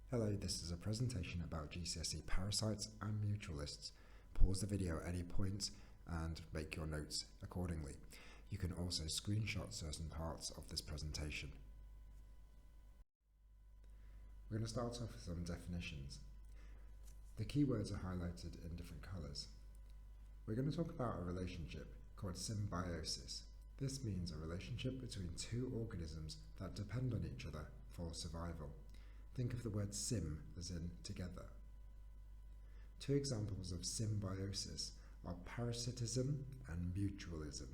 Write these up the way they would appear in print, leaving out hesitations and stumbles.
Hello, this is a presentation about GCSE Parasites and Mutualists. Pause the video at any point and make your notes accordingly. You can also screenshot certain parts of this presentation. We're going to start off with some definitions. The keywords are highlighted in different colours. We're going to talk about a relationship called symbiosis. This means a relationship between two organisms that depend on each other for survival. Think of the word sim as in together. Two examples of symbiosis are parasitism and mutualism.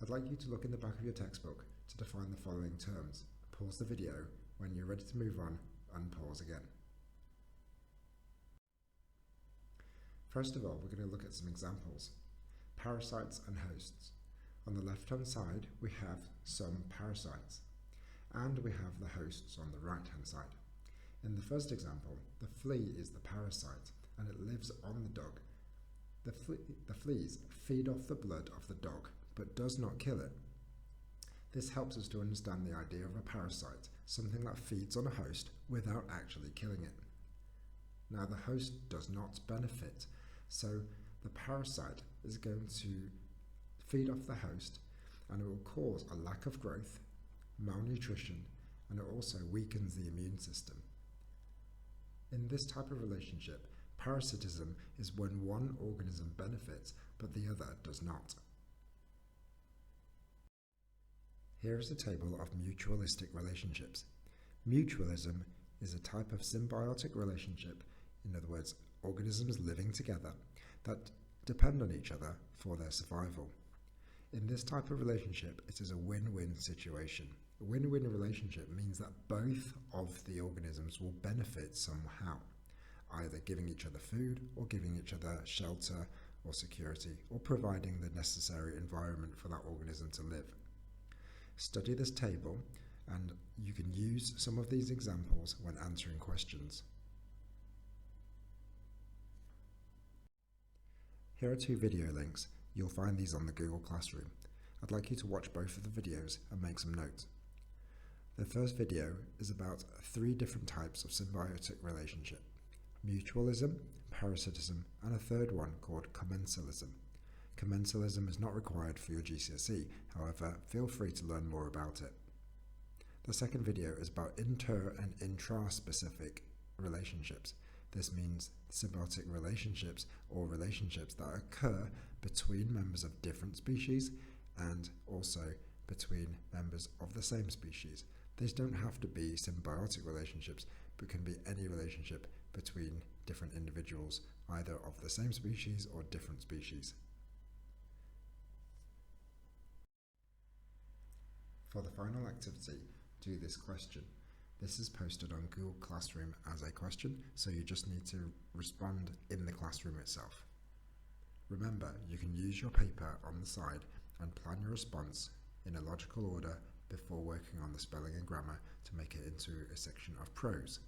I'd like you to look in the back of your textbook to define the following terms. Pause the video when you're ready to move on and pause again. First of all, we're going to look at some examples. Parasites and hosts. On the left-hand side, we have some parasites, and we have the hosts on the right-hand side. In the first example, the flea is the parasite, and it lives on the dog. The fleas feed off the blood of the dog, but does not kill it. This helps us to understand the idea of a parasite, something that feeds on a host without actually killing it. Now, the host does not benefit, so the parasite is going to feed off the host, and it will cause a lack of growth, malnutrition, and it also weakens the immune system. In this type of relationship, parasitism is when one organism benefits but the other does not. Here is a table of mutualistic relationships. Mutualism is a type of symbiotic relationship, in other words, organisms living together that depend on each other for their survival. In this type of relationship, it is a win-win situation. A win-win relationship means that both of the organisms will benefit somehow, either giving each other food or giving each other shelter or security, or providing the necessary environment for that organism to live. Study this table and you can use some of these examples when answering questions. Here are two video links. You'll find these on the Google Classroom. I'd like you to watch both of the videos and make some notes. The first video is about 3 different types of symbiotic relationship: mutualism, parasitism, and a third one called commensalism. Commensalism is not required for your GCSE, however, feel free to learn more about it. The second video is about inter- and intra-specific relationships. This means symbiotic relationships or relationships that occur between members of different species and also between members of the same species. These don't have to be symbiotic relationships, but can be any relationship between different individuals, either of the same species or different species. For the final activity, do this question. This is posted on Google Classroom as a question, so you just need to respond in the classroom itself. Remember, you can use your paper on the side and plan your response in a logical order before working on the spelling and grammar to make it into a section of prose.